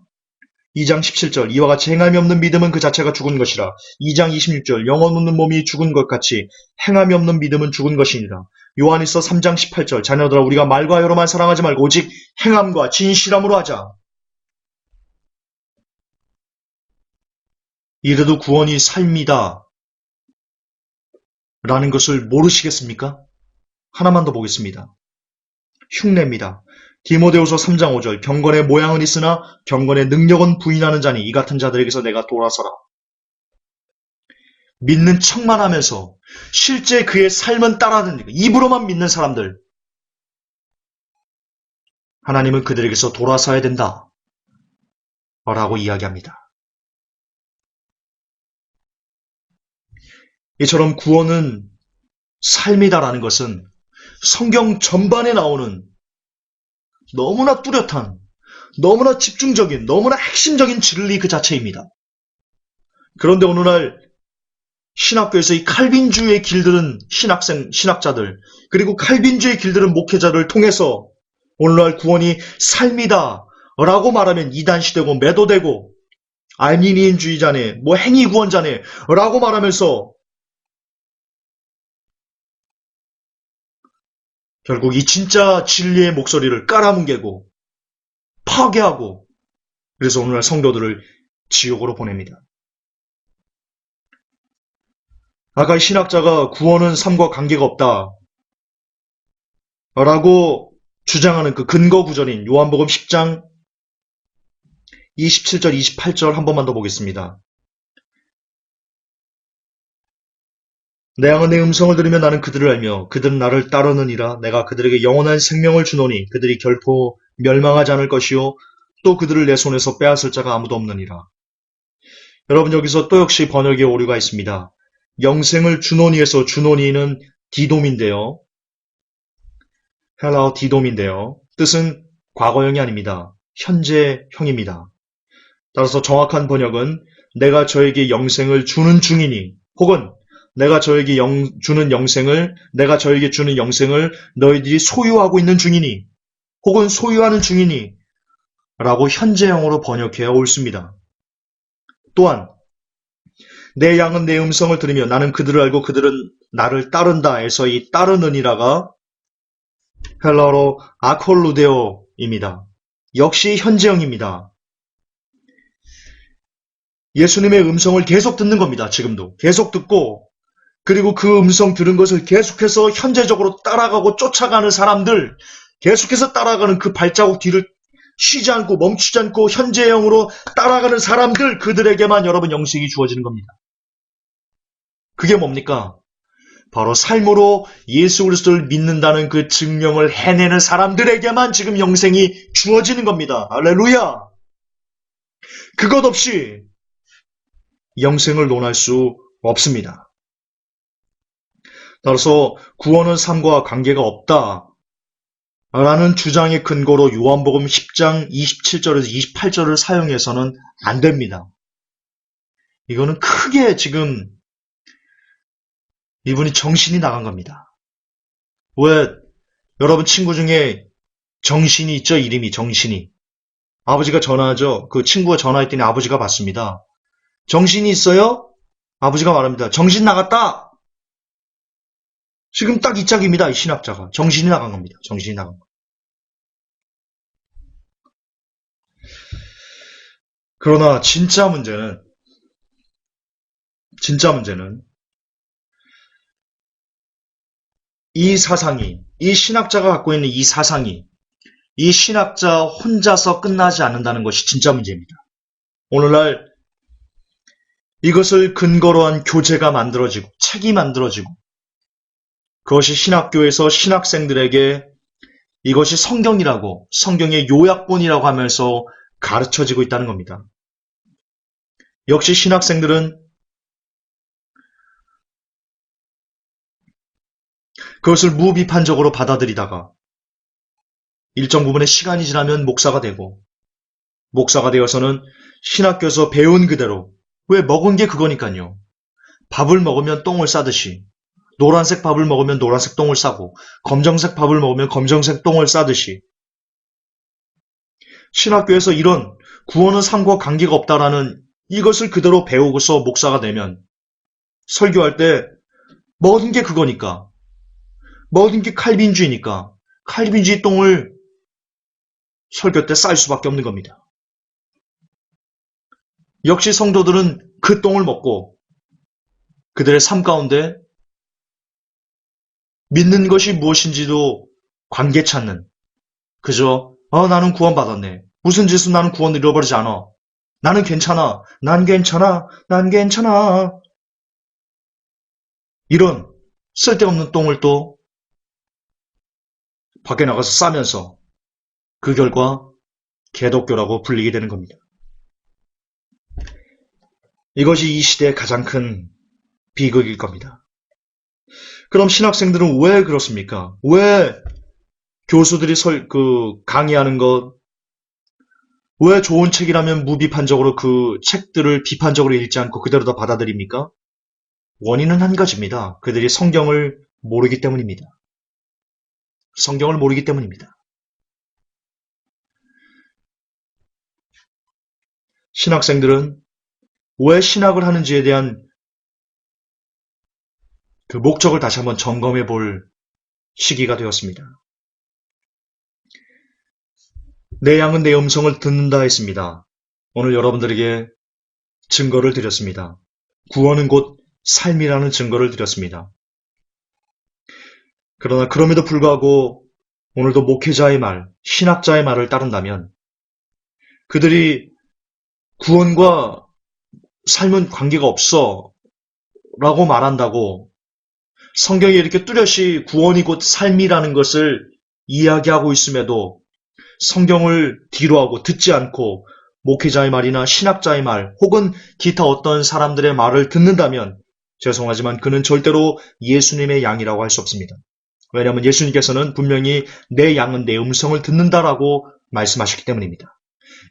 2장 17절 이와 같이 행함이 없는 믿음은 그 자체가 죽은 것이라. 2장 26절 영혼 없는 몸이 죽은 것 같이 행함이 없는 믿음은 죽은 것이니라. 요한일서 3장 18절 자녀들아 우리가 말과 혀로만 사랑하지 말고 오직 행함과 진실함으로 하자. 이래도 구원이 삶이다. 라는 것을 모르시겠습니까? 하나만 더 보겠습니다. 흉내입니다. 디모데후서 3장 5절 경건의 모양은 있으나 경건의 능력은 부인하는 자니 이 같은 자들에게서 내가 돌아서라. 믿는 척만 하면서 실제 그의 삶은 따라하는 입으로만 믿는 사람들, 하나님은 그들에게서 돌아서야 된다 라고 이야기합니다. 이처럼 구원은 삶이다라는 것은 성경 전반에 나오는 너무나 뚜렷한, 너무나 집중적인, 너무나 핵심적인 진리 그 자체입니다. 그런데 오늘날 신학교에서 이 칼빈주의에 길들은 신학자들, 그리고 칼빈주의에 길들은 목회자를 통해서 오늘날 구원이 삶이다 라고 말하면 이단시되고 매도되고 알미니인주의자네, 행위구원자네 라고 말하면서 결국 이 진짜 진리의 목소리를 깔아뭉개고 파괴하고 그래서 오늘날 성도들을 지옥으로 보냅니다. 아까 이 신학자가 구원은 삶과 관계가 없다 라고 주장하는 그 근거 구절인 요한복음 10장 27절 28절 한 번만 더 보겠습니다. 내 양은 내 음성을 들으며 나는 그들을 알며 그들은 나를 따르느니라. 내가 그들에게 영원한 생명을 주노니 그들이 결코 멸망하지 않을 것이요 또 그들을 내 손에서 빼앗을 자가 아무도 없느니라. 여러분 여기서 또 역시 번역에 오류가 있습니다. 영생을 주노니에서 주노니는 디돔인데요. 헬라어 디돔인데요. 뜻은 과거형이 아닙니다. 현재형입니다. 따라서 정확한 번역은 내가 저에게 영생을 주는 중이니 혹은 내가 저에게 내가 저에게 주는 영생을 너희들이 소유하고 있는 중이니 혹은 소유하는 중이니 라고 현재형으로 번역해야 옳습니다. 또한 내 양은 내 음성을 들으며 나는 그들을 알고 그들은 나를 따른다 해서 이 따르느니라가 헬라어로 아콜루데오입니다. 역시 현재형입니다. 예수님의 음성을 계속 듣는 겁니다. 지금도 계속 듣고 그리고 그 음성 들은 것을 계속해서 현재적으로 따라가고 쫓아가는 사람들, 계속해서 따라가는 그 발자국 뒤를 쉬지 않고 멈추지 않고 현재형으로 따라가는 사람들, 그들에게만 여러분 영생이 주어지는 겁니다. 그게 뭡니까? 바로 삶으로 예수 그리스도를 믿는다는 그 증명을 해내는 사람들에게만 지금 영생이 주어지는 겁니다. 할렐루야! 그것 없이 영생을 논할 수 없습니다. 따라서 구원은 삶과 관계가 없다 라는 주장의 근거로 요한복음 10장 27절에서 28절을 사용해서는 안 됩니다. 이거는 크게 지금 이분이 정신이 나간 겁니다. 왜 여러분 친구 중에 정신이 있죠? 이름이 정신이. 아버지가 전화하죠. 그 친구가 전화했더니 아버지가 받습니다. 정신이 있어요? 아버지가 말합니다. 정신 나갔다. 지금 딱 이 짝입니다. 이 신학자가. 정신이 나간 겁니다. 정신이 나간 거. 그러나 진짜 문제는 이 사상이, 이 신학자가 갖고 있는 이 사상이 이 신학자 혼자서 끝나지 않는다는 것이 진짜 문제입니다. 오늘날 이것을 근거로 한 교재가 만들어지고 책이 만들어지고 그것이 신학교에서 신학생들에게 이것이 성경이라고 성경의 요약본이라고 하면서 가르쳐지고 있다는 겁니다. 역시 신학생들은 그것을 무비판적으로 받아들이다가 일정 부분의 시간이 지나면 목사가 되고 목사가 되어서는 신학교에서 배운 그대로 왜 먹은 게 그거니까요. 밥을 먹으면 똥을 싸듯이 노란색 밥을 먹으면 노란색 똥을 싸고 검정색 밥을 먹으면 검정색 똥을 싸듯이 신학교에서 이런 구원은 삶과 관계가 없다라는 이것을 그대로 배우고서 목사가 되면 설교할 때 모든 게 그거니까 모든 게 칼빈주의니까 칼빈주의 똥을 설교 때 쌀 수밖에 없는 겁니다. 역시 성도들은 그 똥을 먹고 그들의 삶 가운데 믿는 것이 무엇인지도 관계 찾는, 그저 나는 구원받았네. 무슨 짓은 나는 구원을 잃어버리지 않아. 나는 괜찮아. 난 괜찮아. 난 괜찮아. 이런 쓸데없는 똥을 또 밖에 나가서 싸면서 그 결과 개독교라고 불리게 되는 겁니다. 이것이 이 시대의 가장 큰 비극일 겁니다. 그럼 신학생들은 왜 그렇습니까? 왜 교수들이 강의하는 것, 왜 좋은 책이라면 무비판적으로 그 책들을 비판적으로 읽지 않고 그대로 다 받아들입니까? 원인은 한 가지입니다. 그들이 성경을 모르기 때문입니다. 성경을 모르기 때문입니다. 신학생들은 왜 신학을 하는지에 대한 그 목적을 다시 한번 점검해 볼 시기가 되었습니다. 내 양은 내 음성을 듣는다 했습니다. 오늘 여러분들에게 증거를 드렸습니다. 구원은 곧 삶이라는 증거를 드렸습니다. 그러나 그럼에도 불구하고 오늘도 목회자의 말, 신학자의 말을 따른다면 그들이 구원과 삶은 관계가 없어 라고 말한다고 성경이 이렇게 뚜렷이 구원이 곧 삶이라는 것을 이야기하고 있음에도 성경을 뒤로하고 듣지 않고 목회자의 말이나 신학자의 말 혹은 기타 어떤 사람들의 말을 듣는다면 죄송하지만 그는 절대로 예수님의 양이라고 할 수 없습니다. 왜냐하면 예수님께서는 분명히 내 양은 내 음성을 듣는다라고 말씀하셨기 때문입니다.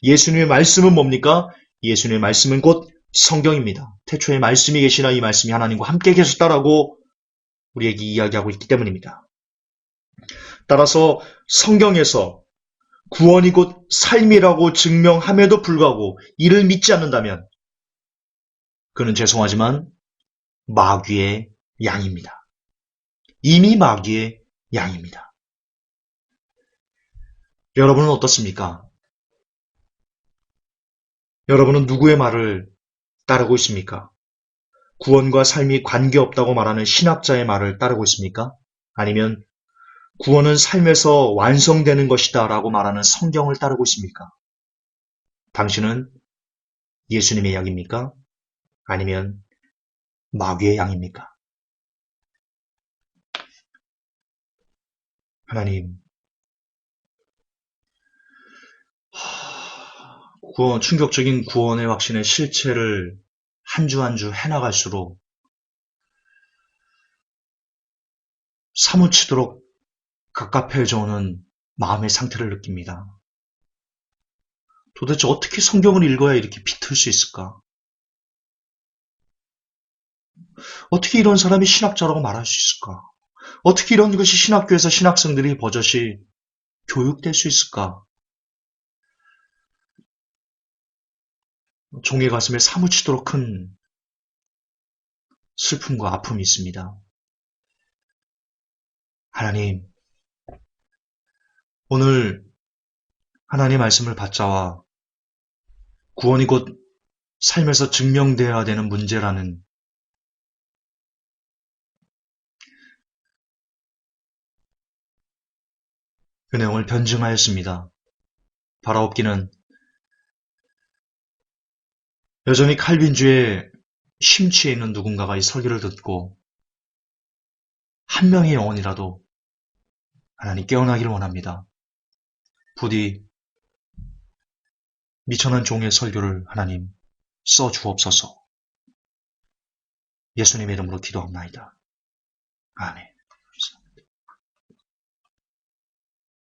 예수님의 말씀은 뭡니까? 예수님의 말씀은 곧 성경입니다. 태초에 말씀이 계시나 이 말씀이 하나님과 함께 계셨다라고 우리에게 이야기하고 있기 때문입니다. 따라서 성경에서 구원이 곧 삶이라고 증명함에도 불구하고 이를 믿지 않는다면 그는 죄송하지만 마귀의 양입니다. 이미 마귀의 양입니다. 여러분은 어떻습니까? 여러분은 누구의 말을 따르고 있습니까? 구원과 삶이 관계없다고 말하는 신학자의 말을 따르고 있습니까? 아니면 구원은 삶에서 완성되는 것이다 라고 말하는 성경을 따르고 있습니까? 당신은 예수님의 양입니까? 아니면 마귀의 양입니까? 하나님, 충격적인 구원의 확신의 실체를 한 주 한 주 해나갈수록 사무치도록 갑갑해져 오는 마음의 상태를 느낍니다. 도대체 어떻게 성경을 읽어야 이렇게 비틀 수 있을까? 어떻게 이런 사람이 신학자라고 말할 수 있을까? 어떻게 이런 것이 신학교에서 신학생들이 버젓이 교육될 수 있을까? 종의 가슴에 사무치도록 큰 슬픔과 아픔이 있습니다. 하나님, 오늘 하나님의 말씀을 받자와 구원이 곧 삶에서 증명되어야 되는 문제라는 그 내용을 변증하였습니다. 바라옵기는 여전히 칼빈주의에 심취해 있는 누군가가 이 설교를 듣고 한 명의 영혼이라도 하나님 깨어나기를 원합니다. 부디 미천한 종의 설교를 하나님 써주옵소서. 예수님의 이름으로 기도합나이다. 아멘.